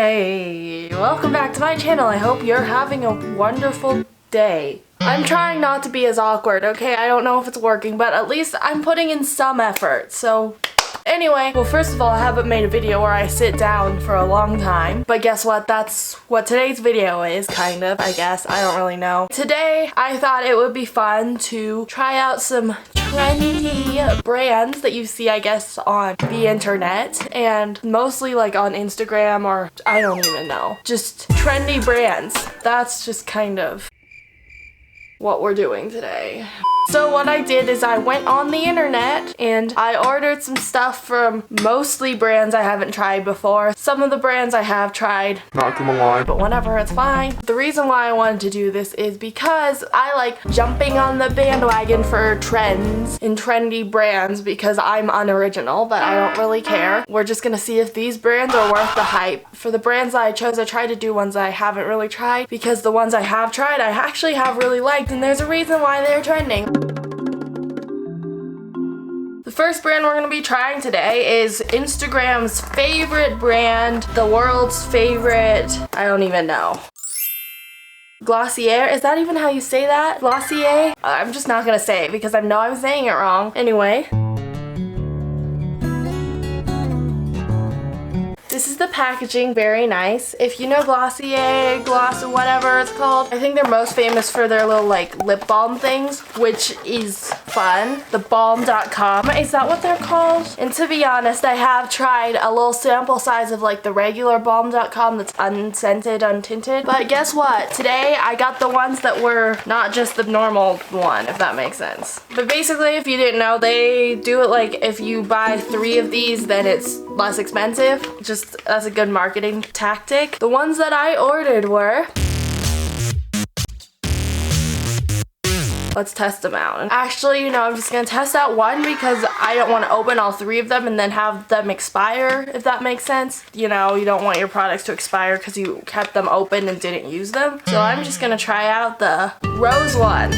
Hey, welcome back to my channel. I hope you're having a wonderful day. I'm trying not to be as awkward, okay? I don't know if it's working, but at least I'm putting in some effort, so... Anyway, well, first of all, I haven't made a video where I sit down for a long time, but guess what? That's what today's video is, kind of, I guess. I don't really know. Today, I thought it would be fun to try out some trendy brands that you see, I guess, on the internet, and mostly like on Instagram or I don't even know. Just trendy brands. That's just kind of what we're doing today. So what I did is I went on the internet and I ordered some stuff from mostly brands I haven't tried before. Some of the brands I have tried, not gonna lie, but whatever, it's fine. The reason why I wanted to do this is because I like jumping on the bandwagon for trends and trendy brands because I'm unoriginal, but I don't really care. We're just gonna see if these brands are worth the hype. For the brands that I chose, I tried to do ones I haven't really tried because the ones I have tried I actually have really liked, and there's a reason why they're trending. The first brand we're going to be trying today is Instagram's favorite brand, the world's favorite, I don't even know. Glossier? Is that even how you say that? Glossier? I'm just not going to say it because I know I'm saying it wrong. Anyway. This is the packaging, very nice. If you know Glossier, Gloss, or whatever it's called, I think they're most famous for their little like lip balm things, which is fun. The balm.com, is that what they're called? And to be honest, I have tried a little sample size of like the regular balm.com that's unscented, untinted. But guess what? Today I got the ones that were not just the normal one, if that makes sense. But basically, if you didn't know, they do it like if you buy 3 of these, then it's less expensive. Just as a good marketing tactic. The ones that I ordered were... Let's test them out. And actually, you know, I'm just gonna test out one because I don't want to open all 3 of them and then have them expire, if that makes sense. You know, you don't want your products to expire because you kept them open and didn't use them. So I'm just gonna try out the rose one.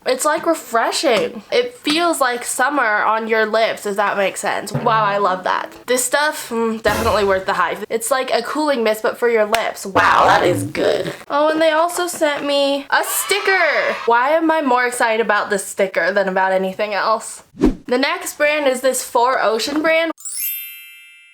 It's like refreshing. It feels like summer on your lips, if that makes sense. Wow, I love that. This stuff, definitely worth the hype. It's like a cooling mist, but for your lips. Wow, that is good. Oh, and they also sent me a sticker. Why am I more excited about this sticker than about anything else? The next brand is this 4Ocean brand,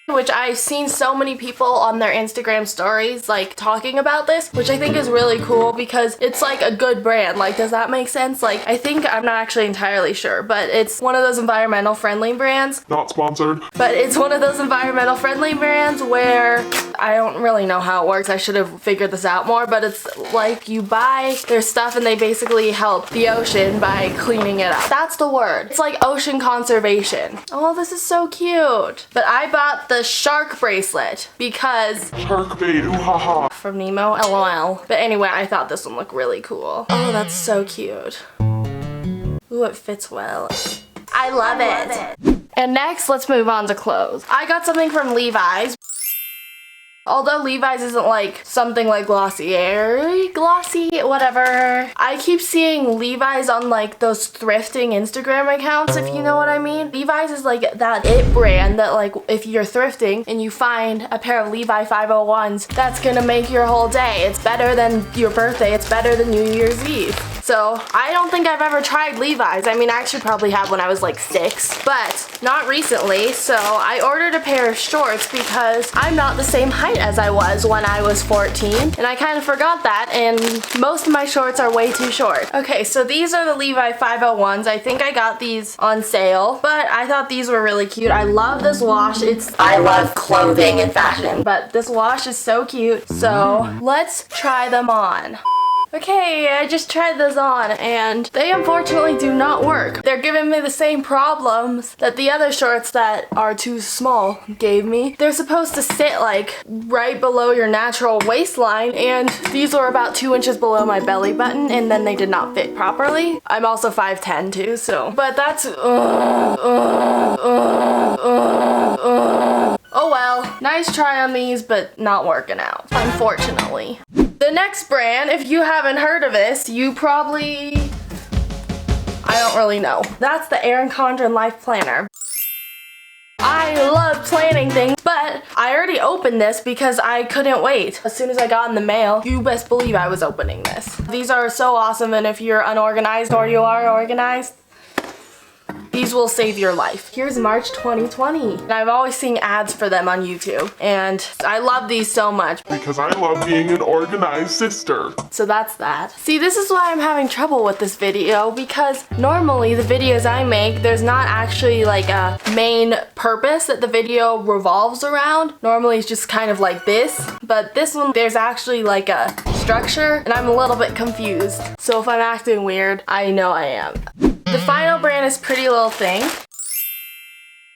which I've seen so many people on their Instagram stories like talking about this, which I think is really cool because it's like a good brand. Like, does that make sense? Like, I think, I'm not actually entirely sure, but it's one of those environmental friendly brands. Not sponsored. But it's one of those environmental friendly brands where I don't really know how it works. I should have figured this out more, but it's like you buy their stuff and they basically help the ocean by cleaning it up. That's the word. It's like ocean conservation. Oh, this is so cute. But I bought the shark bracelet because shark bait, ooh ha ha, from Nemo, lol. But anyway, I thought this one looked really cool. Oh, that's so cute. Ooh, it fits well. I love it. And next, let's move on to clothes. I got something from Levi's. Although Levi's isn't like something like Glossier, glossy, whatever. I keep seeing Levi's on like those thrifting Instagram accounts, if you know what I mean. Levi's is like that it brand that like if you're thrifting and you find a pair of Levi 501s, that's gonna make your whole day. It's better than your birthday, it's better than New Year's Eve. So I don't think I've ever tried Levi's. I mean, I actually probably have when I was like 6, but not recently. So I ordered a pair of shorts because I'm not the same height as I was when I was 14, and I kind of forgot that, and most of my shorts are way too short. Okay, so these are the Levi 501s. I think I got these on sale, but I thought these were really cute. I love this wash. I love clothing and fashion, but this wash is so cute. So let's try them on. Okay, I just tried those on and they unfortunately do not work. They're giving me the same problems that the other shorts that are too small gave me. They're supposed to sit like right below your natural waistline, and these were about 2 inches below my belly button, and then they did not fit properly. I'm also 5'10" too, so. But that's, oh well, nice try on these, but not working out, unfortunately. The next brand, if you haven't heard of this, you probably, I don't really know. That's the Erin Condren Life Planner. I I love planning things, but I already opened this because I couldn't wait. As soon as I got in the mail, you best believe I was opening this. These are so awesome, and if you're unorganized or you are organized, these will save your life. Here's March 2020. And I've always seen ads for them on YouTube, and I love these so much. Because I love being an organized sister. So that's that. See, this is why I'm having trouble with this video, because normally the videos I make, there's not actually like a main purpose that the video revolves around. Normally it's just kind of like this, but this one, there's actually like a structure, and I'm a little bit confused. So if I'm acting weird, I know I am. The final brand is Pretty Little Thing.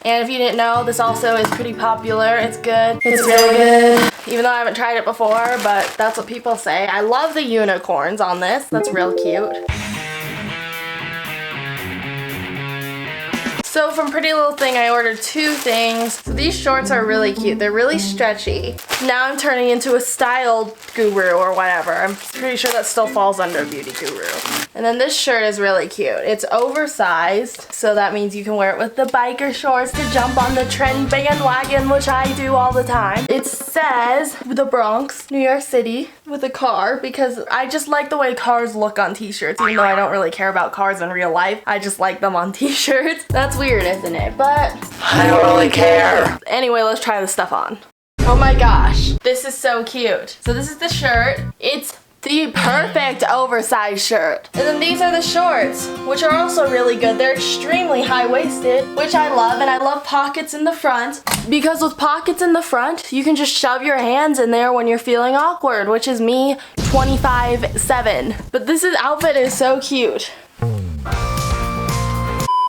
And if you didn't know, this also is pretty popular. It's good. It's really good. Even though I haven't tried it before, but that's what people say. I love the unicorns on this. That's real cute. So from Pretty Little Thing, I ordered 2 things. So these shorts are really cute. They're really stretchy. Now I'm turning into a style guru or whatever. I'm pretty sure that still falls under beauty guru. And then this shirt is really cute. It's oversized, so that means you can wear it with the biker shorts to jump on the trend bandwagon, which I do all the time. It says the Bronx, New York City, with a car, because I just like the way cars look on t-shirts. Even though I don't really care about cars in real life, I just like them on t-shirts. That's weird, isn't it? But I don't really care. Anyway, let's try this stuff on. Oh my gosh, this is so cute. So this is the shirt. It's the perfect oversized shirt. And then these are the shorts, which are also really good. They're extremely high-waisted, which I love, and I love pockets in the front, because with pockets in the front, you can just shove your hands in there when you're feeling awkward, which is me 25/7. But this outfit is so cute.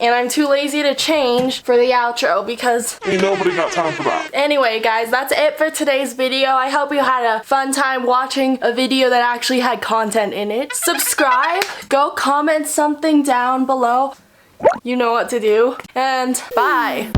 And I'm too lazy to change for the outro because ain't nobody got time for that. Anyway, guys, that's it for today's video. I hope you had a fun time watching a video that actually had content in it. Subscribe, go comment something down below. You know what to do. And bye.